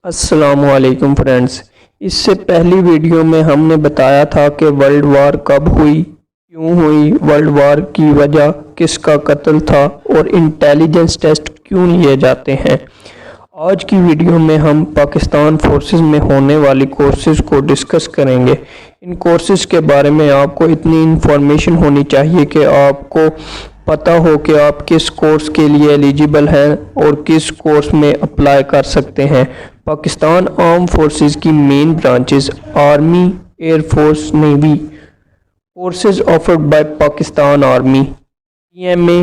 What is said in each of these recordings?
السلام علیکم فرینڈز، اس سے پہلی ویڈیو میں ہم نے بتایا تھا کہ ورلڈ وار کب ہوئی، کیوں ہوئی، ورلڈ وار کی وجہ کس کا قتل تھا اور انٹیلیجنس ٹیسٹ کیوں لیے جاتے ہیں۔ آج کی ویڈیو میں ہم پاکستان فورسز میں ہونے والی کورسز کو ڈسکس کریں گے۔ ان کورسز کے بارے میں آپ کو اتنی انفارمیشن ہونی چاہیے کہ آپ کو پتہ ہو کہ آپ کس کورس کے لیے ایلیجیبل ہیں اور کس کورس میں اپلائی کر سکتے ہیں۔ پاکستان آرم فورسز کی main branches army, air force, navy. Courses offered by Pakistan army: P M A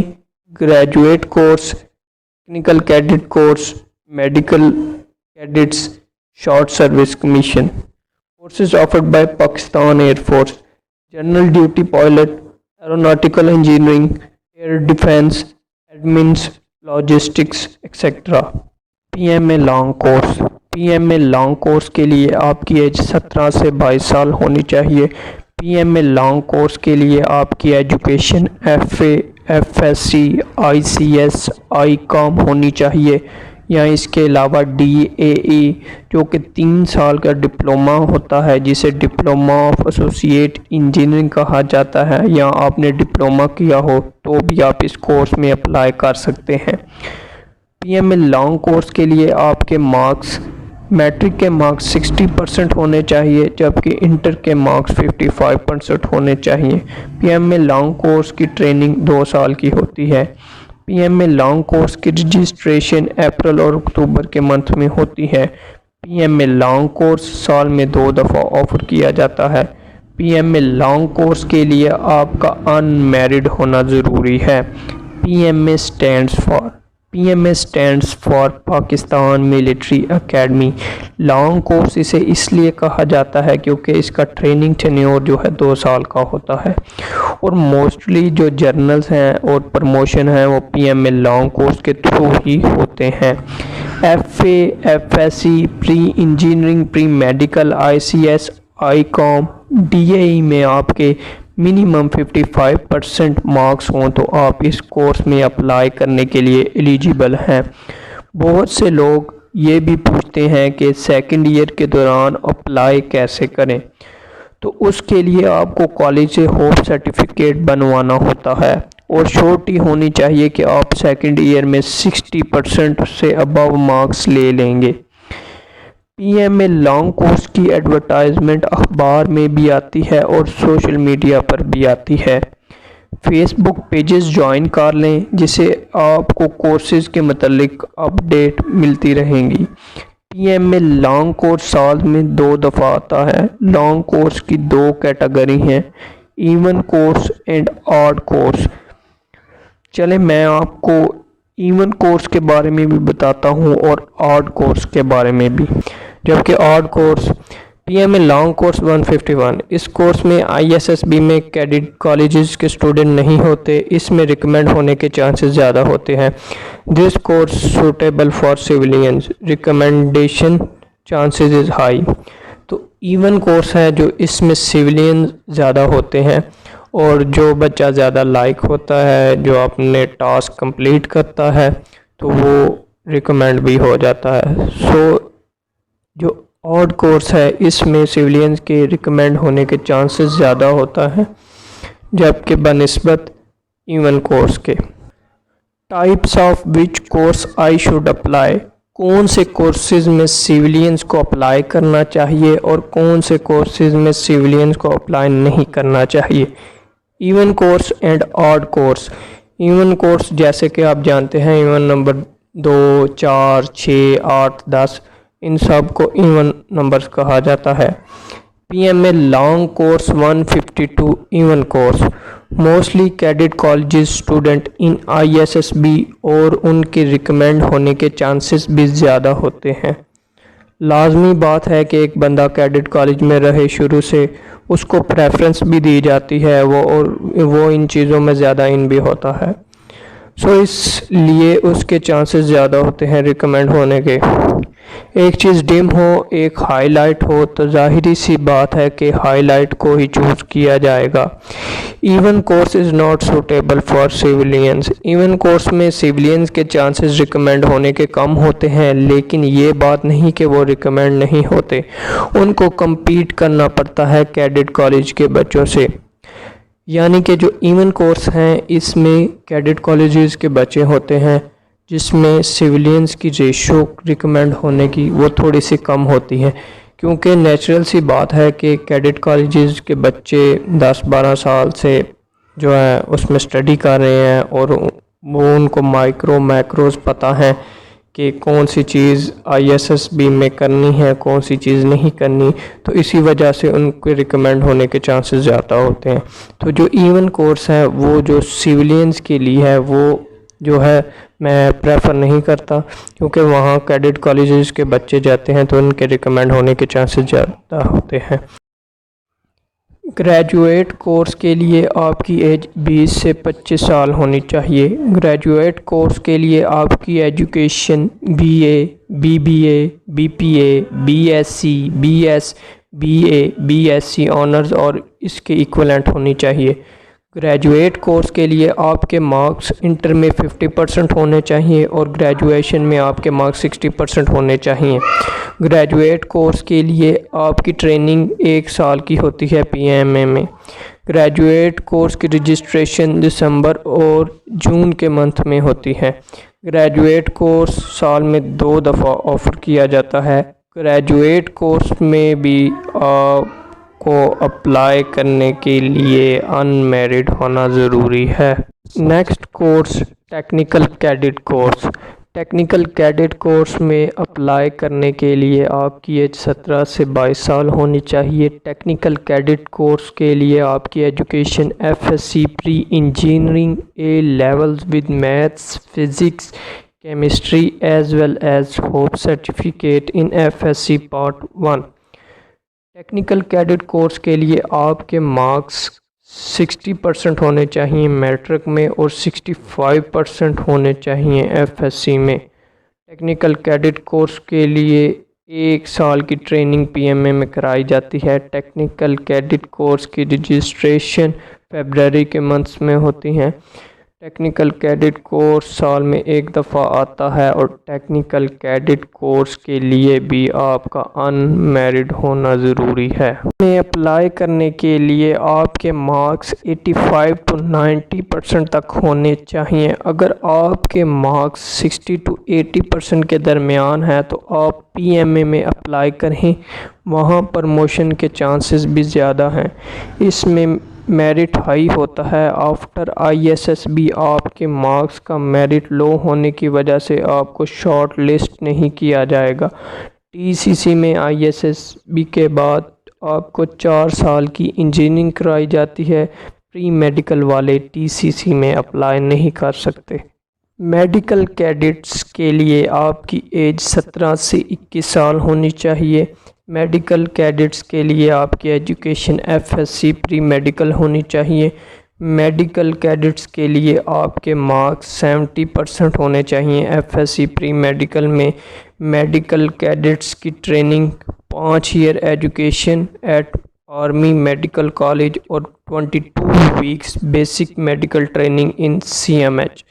graduate course, technical cadet course, medical cadets, short service commission. Courses offered by Pakistan air force: general duty pilot, aeronautical engineering, air defence, admins, logistics etcetera. P M A long course: P M A long course کے لیے آپ کی age 17 سے 22 سال ہونی چاہیے۔ P M A long course کے لیے آپ کی education F A, F S C, I C S, I com ہونی چاہیے، یا اس کے علاوہ ڈی اے ای جو کہ 3 سال کا ڈپلومہ ہوتا ہے، جسے ڈپلومہ آف ایسوسیٹ انجینئرنگ کہا جاتا ہے، یا آپ نے ڈپلومہ کیا ہو تو بھی آپ اس کورس میں اپلائی کر سکتے ہیں۔ P M A long course کے لیے آپ کے مارکس، میٹرک کے مارکس 60% ہونے چاہیے، جبکہ انٹر کے مارکس 55% ہونے چاہیے۔ P M A long course کی ٹریننگ 2 سال کی ہوتی ہے۔ P M A long course کی رجسٹریشن اپریل اور اکتوبر کے منتھ میں ہوتی ہے۔ P M A long course سال میں 2 دفعہ آفر کیا جاتا ہے۔ P M A long course کے لیے آپ کا ان میرڈ ہونا ضروری ہے۔ P M A stands for Pakistan military academy. Long course اسے اس لیے کہا جاتا ہے کیونکہ اس کا ٹریننگ ٹینیور جو ہے 2 سال کا ہوتا ہے، اور موسٹلی جو جرنلز ہیں اور پروموشن ہیں وہ P M A long course کے تھرو ہی ہوتے ہیں۔ F A, F S C, pre engineering, pre medical, I C S, I com, D A E میں آپ کے منیمم 55% مارکس ہوں تو آپ اس کورس میں اپلائی کرنے کے لیے ایلیجیبل ہیں۔ بہت سے لوگ یہ بھی پوچھتے ہیں کہ سیکنڈ ایئر کے دوران اپلائی کیسے کریں، تو اس کے لیے آپ کو کالج سے ہوپ سرٹیفکیٹ بنوانا ہوتا ہے، اور شورٹی ہونی چاہیے کہ آپ سیکنڈ ایئر میں 60% سے ابو مارکس لے لیں گے۔ P M A long course کی ایڈورٹائزمنٹ اخبار میں بھی آتی ہے اور سوشل میڈیا پر بھی آتی ہے۔ فیس بک پیجز جوائن کر لیں جسے آپ کو کورسز کے متعلق اپڈیٹ ملتی رہیں گی۔ P M A long course سال میں 2 دفعہ آتا ہے۔ لانگ کورس کی 2 کیٹیگری ہیں، even course and odd course. چلیں میں آپ کو ایون کورس کے بارے میں بھی بتاتا ہوں اور آڈ کورس کے بارے میں بھی۔ جبکہ odd course: P M A long course 151۔ اس کورس میں آئی ایس ایس بی میں کیڈٹ کالجز کے اسٹوڈنٹ نہیں ہوتے، اس میں ریکمینڈ ہونے کے چانسز زیادہ ہوتے ہیں۔ This course suitable for civilians, recommendation chances is high. تو ایون کورس ہے جو اس میں سیولین زیادہ ہوتے ہیں، اور جو بچہ زیادہ لائق ہوتا ہے، جو اپنے ٹاسک کمپلیٹ کرتا ہے، تو وہ ریکمینڈ بھی ہو جاتا ہے۔ جو آڈ کورس ہے اس میں سیولینز کے ریکمینڈ ہونے کے چانسز زیادہ ہوتا ہے، جبکہ بنسبت ایون کورس کے۔ Types of which course I should apply: کون سے کورسز میں سیولینز کو اپلائی کرنا چاہیے اور کون سے کورسز میں سیولینز کو اپلائی نہیں کرنا چاہیے۔ Even course and odd course: even course جیسے کہ آپ جانتے ہیں ایون نمبر 2، 4، 6، 8، 10، ان سب کو ایون نمبرز کہا جاتا ہے۔ P M A long course 152 even course: mostly cadet colleges student in I S S B, اور ان کے ریکمینڈ ہونے کے چانسز بھی زیادہ ہوتے ہیں۔ لازمی بات ہے کہ ایک بندہ کیڈٹ کالج میں رہے شروع سے، اس کو پریفرنس بھی دی جاتی ہے، وہ ان چیزوں میں زیادہ ان بھی ہوتا ہے، اس لیے اس کے چانسز زیادہ ہوتے ہیں ریکمینڈ ہونے کے۔ ایک چیز ڈم ہو ایک ہائی لائٹ ہو تو ظاہری سی بات ہے کہ ہائی لائٹ کو ہی چوز کیا جائے گا۔ Even course is not suitable for civilians. Even course میں سیولینز کے چانسز ریکمینڈ ہونے کے کم ہوتے ہیں، لیکن یہ بات نہیں کہ وہ ریکمینڈ نہیں ہوتے، ان کو کمپیٹ کرنا پڑتا ہے کیڈٹ کالج کے بچوں سے۔ یعنی کہ جو ایون کورس ہیں اس میں کیڈٹ کالجز کے بچے ہوتے ہیں جس میں سیولینز کی ریشو ریکمینڈ ہونے کی وہ تھوڑی سی کم ہوتی ہے، کیونکہ نیچرل سی بات ہے کہ کیڈٹ کالجز کے بچے 10-12 سال سے جو ہے اس میں اسٹڈی کر رہے ہیں اور وہ ان کو میکروز پتہ ہیں کہ کون سی چیز ISSB میں کرنی ہے کون سی چیز نہیں کرنی، تو اسی وجہ سے ان کے ریکمینڈ ہونے کے چانسز زیادہ ہوتے ہیں۔ تو جو ایون کورس ہے وہ جو سیولینز کے لیے ہے وہ جو ہے میں پریفر نہیں کرتا، کیونکہ وہاں کیڈٹ کالجز کے بچے جاتے ہیں تو ان کے ریکمینڈ ہونے کے چانسز زیادہ ہوتے ہیں۔ گریجویٹ کورس کے لیے آپ کی ایج 20 سے 25 سال ہونی چاہیے۔ گریجویٹ کورس کے لیے آپ کی education BA، BBA، BPA، BSc، BS، BA، BSc honours اور اس کے ایکویلنٹ ہونی چاہیے۔ گریجویٹ کورس کے لیے آپ کے مارکس انٹر میں 50% ہونے چاہیے اور گریجویشن میں آپ کے مارکس 60% ہونے چاہیے۔ گریجویٹ کورس کے لیے آپ کی ٹریننگ 1 سال کی ہوتی ہے PMA میں۔ گریجویٹ کورس کی رجسٹریشن دسمبر اور جون کے منتھ میں ہوتی ہے۔ گریجویٹ کورس سال میں 2 دفعہ آفر کیا جاتا ہے۔ گریجویٹ کورس میں بھی آپ کو اپلائی کرنے کے لیے ان میرڈ ہونا ضروری ہے۔ Next course technical cadet course. Technical cadet course میں اپلائی کرنے کے لیے آپ کی ایج 17 سے 22 سال ہونی چاہیے۔ ٹیکنیکل کیڈٹ کورس کے لیے آپ کی education FSc pre engineering A levels with maths, physics, chemistry as well as hope certificate in FSc part 1۔ Technical cadet course کے لیے آپ کے مارکس 60% ہونے چاہیے میٹرک میں اور 65% ہونے چاہیے FSc میں۔ ٹیکنیکل کیڈٹ کورس کے لیے 1 سال کی ٹریننگ PMA میں کرائی جاتی ہے۔ ٹیکنیکل کیڈٹ کورس کی رجسٹریشن فیبرری کے منتھس میں ہوتی ہیں۔ ٹیکنیکل کیڈٹ کورس سال میں 1 دفعہ آتا ہے اور ٹیکنیکل کیڈٹ کورس کے لیے بھی آپ کا ان میرڈ ہونا ضروری ہے۔ میں اپلائی کرنے کے لیے آپ کے مارکس 85 to 90% تک ہونے چاہیے۔ اگر آپ کے مارکس 60 to 80% کے درمیان ہیں تو آپ PMA میں اپلائی کریں، وہاں پروموشن کے چانسز بھی زیادہ ہیں۔ اس میں میرٹ ہائی ہوتا ہے۔ آفٹر ISSB آپ کے مارکس کا میرٹ لو ہونے کی وجہ سے آپ کو شارٹ لسٹ نہیں کیا جائے گا۔ TCC میں ISSB کے بعد آپ کو 4 سال کی انجینئرنگ کرائی جاتی ہے۔ پری میڈیکل والے TCC میں اپلائی نہیں کر سکتے۔ میڈیکل کیڈٹس کے لیے آپ کی ایج 17 سے 21 سال ہونی چاہیے۔ میڈیکل کیڈٹس کے لیے آپ کی ایجوکیشن FSc پری میڈیکل ہونی چاہیے۔ میڈیکل کیڈٹس کے لیے آپ کے مارکس 70% ہونے چاہیے FSc پری میڈیکل میں۔ میڈیکل کیڈٹس کی training 5 year education at army medical college اور 22 weeks basic medical training in CMH۔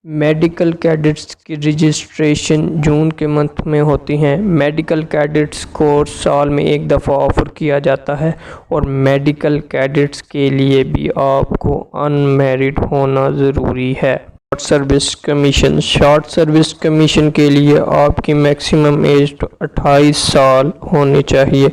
Medical cadets کی رجسٹریشن جون کے منتھ میں ہوتی ہیں۔ میڈیکل کیڈٹس کورس سال میں 1 دفعہ آفر کیا جاتا ہے اور میڈیکل کیڈٹس کے لیے بھی آپ کو ان میرڈ ہونا ضروری ہے۔ Short service commission. Short service commission کے لیے آپ کی میکسیمم ایج 28 سال ہونی چاہیے۔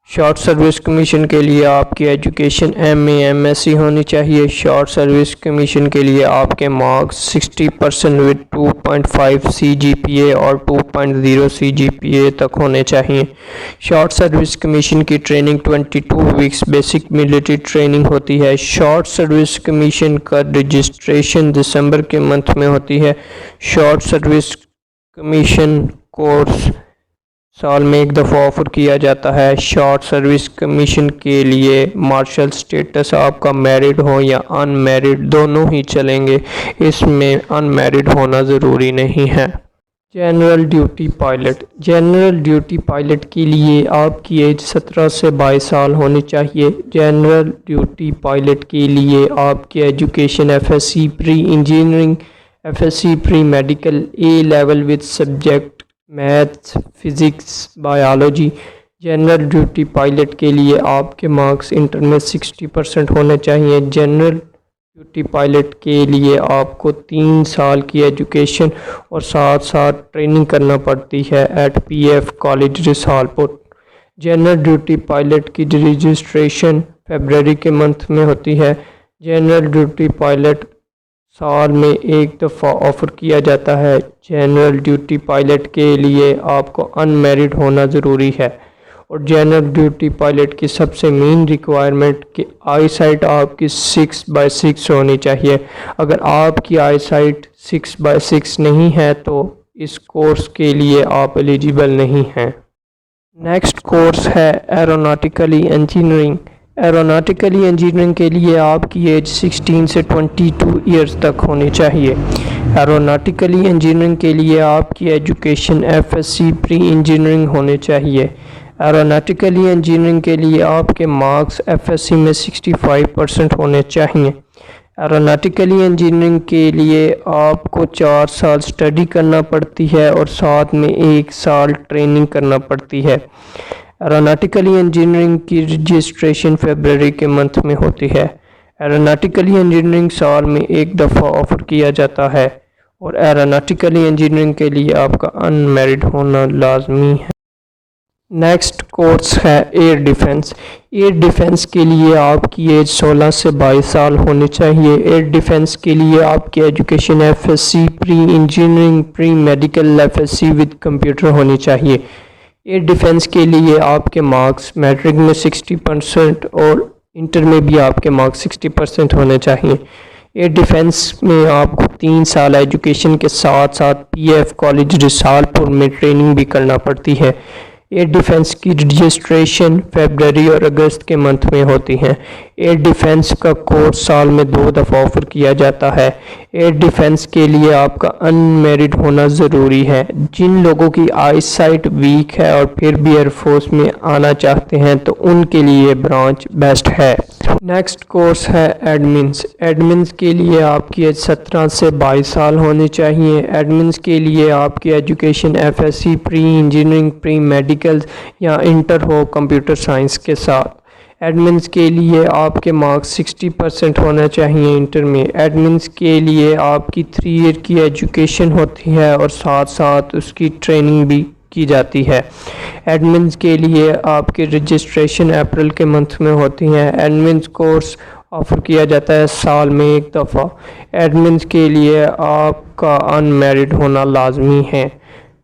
شارٹ سروس کمیشن کے لیے آپ کی ایجوکیشن MA MSc ہونی چاہیے۔ شارٹ سروس کمیشن کے لیے آپ کے مارکس 60% with 2.5 CGPA اور 2.0 CGPA تک ہونے چاہیے۔ شارٹ سروس کمیشن کی training 22 weeks basic military training ہوتی ہے۔ شارٹ سروس کمیشن کا رجسٹریشن دسمبر کے منتھ میں ہوتی ہے۔ شارٹ سروس کمیشن کورس سال میں 1 دفعہ آفر کیا جاتا ہے۔ شارٹ سروس کمیشن کے لیے مارشل سٹیٹس آپ کا میرڈ ہو یا ان میرڈ دونوں ہی چلیں گے، اس میں ان میرڈ ہونا ضروری نہیں ہے۔ جنرل ڈیوٹی پائلٹ کے لیے آپ کی ایج 17 سے 22 سال ہونی چاہیے۔ جنرل ڈیوٹی پائلٹ کے لیے آپ کی education F S C pre engineering, F S C pre medical, A level with subject maths, physics, biology. General duty pilot کے لیے آپ کے مارکس انٹر میں 60% ہونے چاہیے۔ جنرل ڈیوٹی پائلٹ کے لیے آپ کو 3 سال کی ایجوکیشن اور 7 سال ٹریننگ کرنا پڑتی ہے ایٹ پی ایف کالج رسال پور۔ جنرل ڈیوٹی پائلٹ کی رجسٹریشن فیبرری کے منتھ میں ہوتی ہے۔ جنرل ڈیوٹی پائلٹ سال میں ایک دفعہ آفر کیا جاتا ہے۔ جنرل ڈیوٹی پائلٹ کے لیے آپ کو ان میرڈ ہونا ضروری ہے، اور جنرل ڈیوٹی پائلٹ کی سب سے مین ریکوائرمنٹ کہ آئی سائٹ آپ کی 6/6 ہونی چاہیے۔ اگر آپ کی آئی سائٹ 6/6 نہیں ہے تو اس کورس کے لیے آپ ایلیجیبل نہیں ہیں۔ نیکسٹ کورس ہے ایروناٹیکلی انجینئرنگ۔ ایروناٹیکلی انجینئرنگ کے لیے آپ کی ایج 16 سے 22 ایئرز تک ہونی چاہیے۔ ایروناٹیکلی انجینئرنگ کے لیے آپ کی education F S C pre engineering ہونی چاہیے۔ ایروناٹیکلی انجینئرنگ کے لیے آپ کے مارکس ایف ایس سی میں 65% ہونے چاہیے۔ ایروناٹیکلی انجینئرنگ کے لیے آپ کو 4 سال سٹڈی کرنا پڑتی ہے اور ساتھ میں 1 سال ٹریننگ کرنا پڑتی ہے۔ ایروناٹیکلی انجینئرنگ کی رجسٹریشن فیبرری کے منتھ میں ہوتی ہے۔ ایروناٹیکلی انجینئرنگ سال میں ایک دفعہ آفر کیا جاتا ہے، اور ایروناٹیکلی انجینئرنگ کے لیے آپ کا ان میرڈ ہونا لازمی ہے۔ نیکسٹ کورس ہے ایئر ڈیفنس۔ ایئر ڈیفنس کے لیے آپ کی ایج 16 سے 22 سال ہونی چاہیے۔ ایئر ڈیفنس کے لیے آپ کی education F S C pre engineering, pre medical, F S C with computer ہونی چاہیے۔ ایئر ڈیفنس کے لیے آپ کے مارکس میٹرک میں 60% اور انٹر میں بھی آپ کے مارکس 60% ہونے چاہیے۔ ایئر ڈیفنس میں آپ کو 3 سال ایجوکیشن کے ساتھ ساتھ پی ایف کالج رسال پور میں ٹریننگ بھی کرنا پڑتی ہے۔ ایئر ڈیفنس کی رجسٹریشن فیبرری اور اگست کے منتھ میں ہوتی ہے۔ ایئر ڈیفنس کا کورس سال میں 2 دفعہ آفر کیا جاتا ہے۔ ایئر ڈیفنس کے لیے آپ کا ان میرڈ ہونا ضروری ہے۔ جن لوگوں کی آئی سائٹ ویک ہے اور پھر بھی ایئر فورس میں آنا چاہتے ہیں تو ان کے لیے برانچ بیسٹ ہے۔ نیکسٹ کورس ہے ایڈمنس۔ ایڈمنس کے لیے آپ کی ایج 17 سے 22 سال ہونی چاہیے۔ ایڈمنس کے لیے آپ کی education F S C pre engineering, pre medical یا انٹر ہو کمپیوٹر سائنس کے ساتھ۔ ایڈمنس کے لیے آپ کے مارکس 60% ہونا چاہیے انٹر میں۔ ایڈمنس کے لیے آپ کی 3 ایئر کی ایجوکیشن ہوتی ہے اور ساتھ ساتھ اس کی ٹریننگ بھی کی جاتی ہے۔ ایڈمنس کے لیے آپ کی رجسٹریشن اپریل کے منتھ میں ہوتی ہے۔ ایڈمنس کورس آفر کیا جاتا ہے سال میں 1 دفعہ۔ ایڈمنس کے لیے آپ کا ان میرڈ ہونا لازمی ہے۔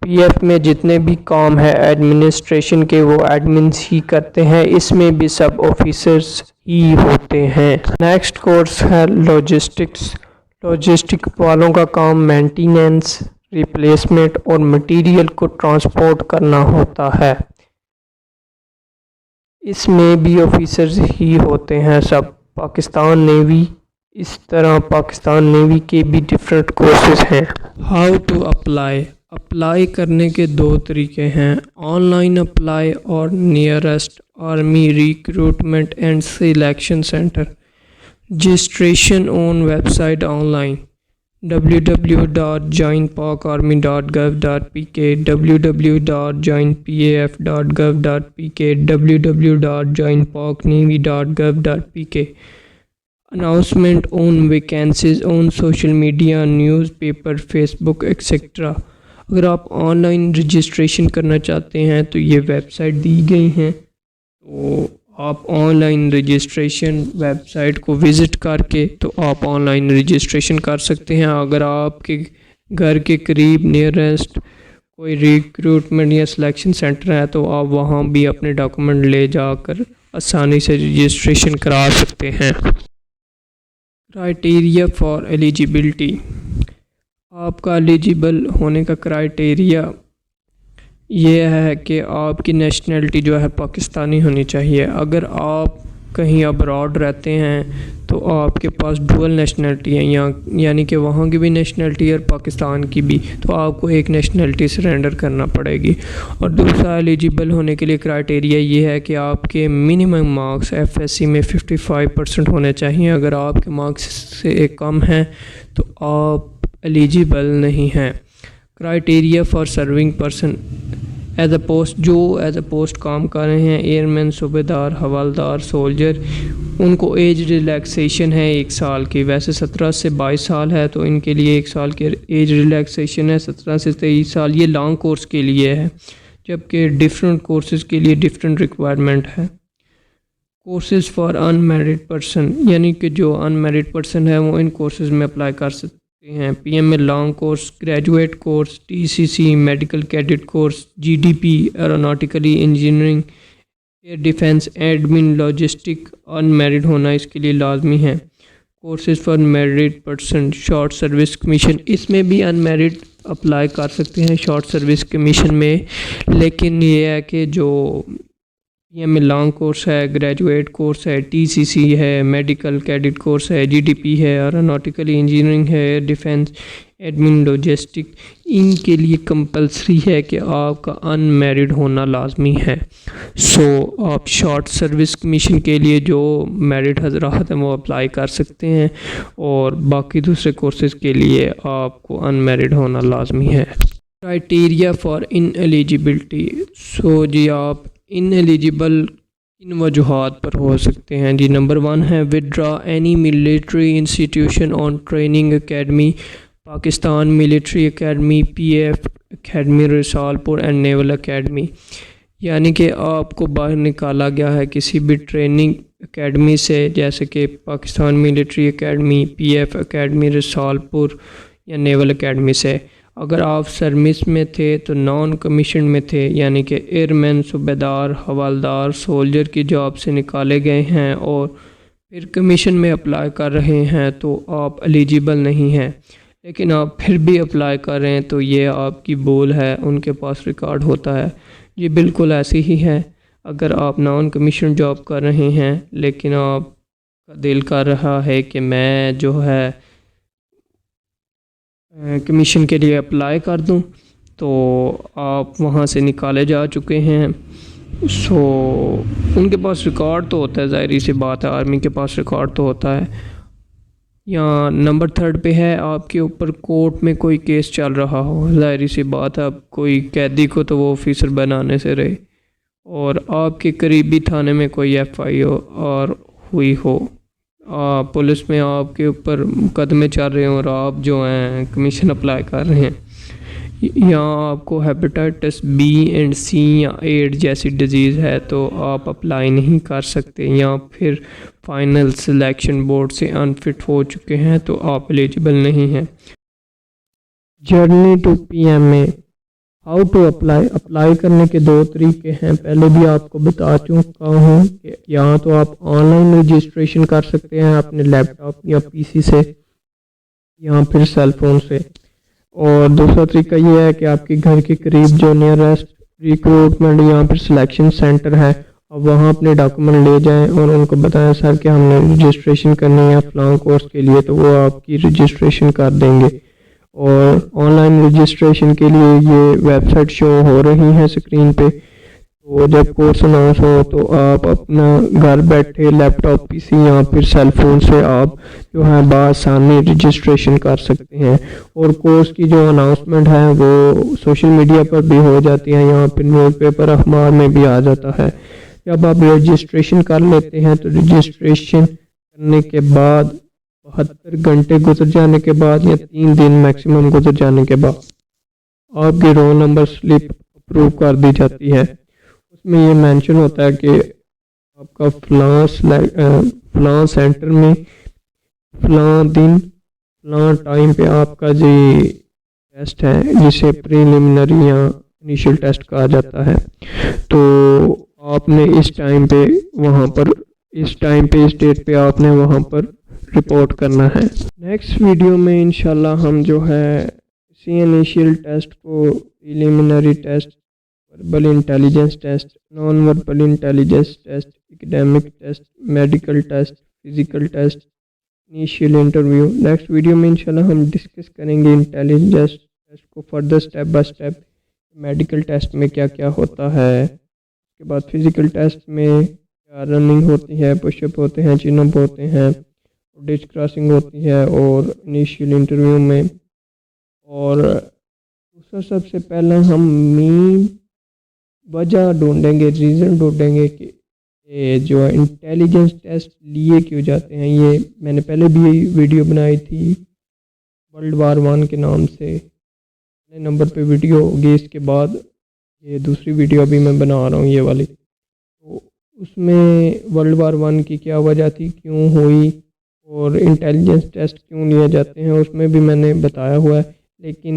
پی ایف میں جتنے بھی کام ہے ایڈمنسٹریشن کے وہ ایڈمنس ہی کرتے ہیں، اس میں بھی سب آفیسرز ہی ہوتے ہیں۔ نیکسٹ کورس ہے لاجسٹکس۔ لاجسٹک والوں کا کام مینٹیننس، ریپلیسمنٹ اور مٹیریل کو ٹرانسپورٹ کرنا ہوتا ہے۔ اس میں بھی آفیسرز ہی ہوتے ہیں سب۔ پاکستان نیوی، اس طرح پاکستان نیوی کے بھی ڈیفرنٹ کورسز ہیں۔ How to apply. اپلائی کرنے کے 2 طریقے ہیں، آن لائن اپلائی اور nearest army recruitment and selection centre. Registration on website online www.joinpakarmy.gov.pk www.joinpaf.gov.pk www.joinpaknavy.gov.pk Announcement on vacancies on social media, newspaper, Facebook, etc۔ اگر آپ online registration کرنا چاہتے ہیں تو یہ ویب سائٹ دی گئی ہیں، تو آپ online registration website کو وزٹ کر کے تو آپ آن لائن رجسٹریشن کر سکتے ہیں۔ اگر آپ کے گھر کے قریب نیئرسٹ کوئی ریکروٹمنٹ یا سلیکشن سینٹر ہے تو آپ وہاں بھی اپنے ڈاکومنٹ لے جا کر آسانی سے رجسٹریشن کرا سکتے ہیں۔ Criteria for eligibility. آپ کا ایلیجیبل ہونے کا کرائٹیریا یہ ہے کہ آپ کی نیشنلٹی جو ہے پاکستانی ہونی چاہیے۔ اگر آپ کہیں ابراڈ رہتے ہیں تو آپ کے پاس ڈوئل نیشنلٹی ہے، یعنی کہ وہاں کی بھی نیشنلٹی اور پاکستان کی بھی، تو آپ کو ایک نیشنلٹی سرنڈر کرنا پڑے گی۔ اور دوسرا ایلیجیبل ہونے کے لیے کرائٹیریا یہ ہے کہ آپ کے minimum marks F S C میں 55% ہونے چاہیے۔ اگر آپ کے مارکس سے کم ہیں تو آپ ایلیجیبل نہیں ہیں۔ Criteria for serving person as a post کام کر رہے ہیں، ایئر مین، صوبیدار، حوالدار، سولجر، ان کو ایج ریلیکسیشن ہے 1 سال کی۔ ویسے 17 سے 22 سال ہے تو ان کے لیے 1 سال کی ایج ریلیکسیشن ہے۔ 17 سے 23 سال یہ لانگ کورس کے لیے ہے، جبکہ ڈفرینٹ کورسز کے لیے ڈفرینٹ ریکوائرمنٹ ہے۔ Courses for in married person, یعنی کہ جو ان میرڈ پرسن ہے وہ ان کورسز میں اپلائی کر سکتے ہیں۔ P M A long course, graduate course, T C C, medical cadet course, G D P, aeronautically engineering, air defence, admin, logistic, unmarried ہونا اس کے لیے لازمی ہے۔ Courses for married person, short service commission, اس میں بھی in married apply کر سکتے ہیں شارٹ سروس کمیشن میں، لیکن یہ ہے کہ جو P M A long course ہے، گریجویٹ کورس ہے، ٹی سی سی ہے، میڈیکل کیڈٹ کورس ہے، جی ڈی پی ہے، ایروناٹیکلی انجینئرنگ ہے، ایئر ڈیفنس، ایڈمن، لاجسٹک، ان کے لیے کمپلسری ہے کہ آپ کا ان میرڈ ہونا لازمی ہے۔ آپ شارٹ سروس کمیشن کے لیے جو میرڈ حضرات ہیں وہ اپلائی کر سکتے ہیں، اور باقی دوسرے کورسز کے لیے آپ کو ان میرڈ ہونا لازمی ہے۔ کرائٹیریا فار ان ایلیجیبلٹی، جی آپ ان ایلیجیبل ان وجوہات پر ہو سکتے ہیں جی۔ نمبر 1 ہے withdraw any military institution on training academy، Pakistan military academy, P F academy Risalpur and naval academy, یعنی کہ آپ کو باہر نکالا گیا ہے کسی بھی ٹریننگ اکیڈمی سے، جیسے کہ Pakistan military academy, P F academy Risalpur یا نیول اکیڈمی سے۔ اگر آپ سرمس میں تھے تو نان کمیشن میں تھے، یعنی کہ ایئر مین، صوبیدار، حوالدار، سولجر کی جاب سے نکالے گئے ہیں اور پھر کمیشن میں اپلائی کر رہے ہیں تو آپ ایلیجیبل نہیں ہیں، لیکن آپ پھر بھی اپلائی کر رہے ہیں تو یہ آپ کی بول ہے، ان کے پاس ریکارڈ ہوتا ہے۔ یہ بالکل ایسی ہی ہے، اگر آپ نان کمیشن جاب کر رہے ہیں لیکن آپ کا دل کر رہا ہے کہ میں جو ہے کمیشن کے لیے اپلائی کر دوں، تو آپ وہاں سے نکالے جا چکے ہیں، ان کے پاس ریکارڈ تو ہوتا ہے، ظاہری سی بات ہے، آرمی کے پاس ریکارڈ تو ہوتا ہے۔ یا نمبر 3 پہ ہے آپ کے اوپر کورٹ میں کوئی کیس چل رہا ہو، ظاہری سی بات ہے، اب کوئی قیدی کو تو وہ آفیسر بنانے سے رہے، اور آپ کے قریبی تھانے میں کوئی ایف آئی آر ہوئی ہو، پولیس میں آپ کے اوپر مقدمے چل رہے ہیں اور آپ جو ہیں کمیشن اپلائی کر رہے ہیں، یا آپ کو ہیپیٹائٹس بی اینڈ سی یا ایڈ جیسی ڈیزیز ہے تو آپ اپلائی نہیں کر سکتے، یا پھر فائنل سلیکشن بورڈ سے انفٹ ہو چکے ہیں تو آپ ایلیجیبل نہیں ہیں۔ Journey to P M A, how to apply کرنے کے 2 طریقے ہیں، پہلے بھی آپ کو بتا چکا ہوں کہ یہاں تو آپ آن لائن رجسٹریشن کر سکتے ہیں اپنے لیپ ٹاپ یا پی سی سے یا پھر سیل فون سے، اور دوسرا طریقہ یہ ہے کہ آپ کے گھر کے قریب جو نیئرسٹ ریکروٹمنٹ یا پھر سلیکشن سینٹر ہے، اب وہاں اپنے ڈاکومنٹ لے جائیں اور ان کو بتائیں سر کہ ہم نے رجسٹریشن کرنی ہے فلاں کورس کے لیے، تو وہ آپ کی رجسٹریشن کر دیں گے۔ اور آن لائن رجسٹریشن کے لیے یہ ویب سائٹ شو ہو رہی ہے اسکرین پہ، تو جب کورس اناؤنس ہو تو آپ اپنا گھر بیٹھے لیپ ٹاپ پی سی یا پھر سیل فون سے آپ جو ہے بآسانی رجسٹریشن کر سکتے ہیں، اور کورس کی جو اناؤنسمنٹ ہے وہ سوشل میڈیا پر بھی ہو جاتی ہے یا پھر نیوز پیپر اخبار میں بھی آ جاتا ہے۔ جب آپ رجسٹریشن کر لیتے ہیں تو رجسٹریشن کرنے کے بعد 72 گھنٹے گزر جانے کے بعد یا 3 دن میکسیمم گزر جانے کے بعد آپ کی رول نمبر سلپ اپروو کر دی جاتی ہے۔ اس میں یہ مینشن ہوتا ہے کہ آپ کا فلاں سینٹر میں فلاں دن فلاں ٹائم پہ آپ کا جو ٹیسٹ ہے جسے پریلیمنری یا انیشل ٹیسٹ کہا جاتا ہے، تو آپ نے اس ٹائم پہ وہاں پر اس ڈیٹ پہ آپ نے وہاں پر رپورٹ کرنا ہے۔ نیکسٹ ویڈیو میں انشاءاللہ ہم جو ہے اسی انیشیل ٹیسٹ کو preliminary test verbal intelligence test, non verbal intelligence test, academic test, medical test, physical test, initial interview. Next video میں انشاءاللہ ہم ڈسکس کریں گے انٹیلیجنس ٹیسٹ کو further step by step, medical test میں کیا کیا ہوتا ہے، اس کے بعد فزیکل ٹیسٹ میں کیا رننگ ہوتی ہے، پش اپ ہوتے ہیں، چن اپ ہوتے ہیں، ڈچ کراسنگ ہوتی ہے، اور انیشیل انٹرویو میں، اور دوسرا سب سے پہلے ہم مین وجہ ڈھونڈیں گے، ریزن ڈھونڈیں گے کہ یہ جو انٹیلیجنس ٹیسٹ لیے کیوں جاتے ہیں۔ یہ میں نے پہلے بھی ویڈیو بنائی تھی ورلڈ وار 1 کے نام سے، پہلے نمبر پہ ویڈیو ہوگی، اس کے بعد یہ دوسری ویڈیو ابھی میں بنا رہا ہوں یہ والی، تو اس میں ورلڈ وار 1 کی کیا وجہ تھی، کیوں ہوئی، اور انٹیلیجنس ٹیسٹ کیوں لیے جاتے ہیں اس میں بھی میں نے بتایا ہوا ہے۔ لیکن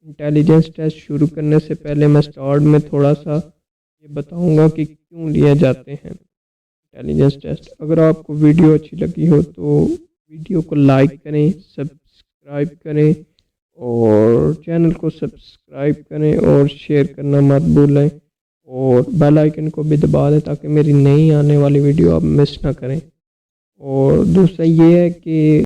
انٹیلیجنس ٹیسٹ شروع کرنے سے پہلے میں سٹارٹ میں تھوڑا سا یہ بتاؤں گا کہ کیوں لیے جاتے ہیں انٹیلیجنس ٹیسٹ۔ اگر آپ کو ویڈیو اچھی لگی ہو تو ویڈیو کو لائک کریں، سبسکرائب کریں، اور چینل کو سبسکرائب کریں، اور شیئر کرنا مت بھولیں، اور بیل آئیکن کو بھی دبا دیں تاکہ میری نئی آنے والی ویڈیو آپ مس نہ کریں۔ اور دوسرا یہ ہے کہ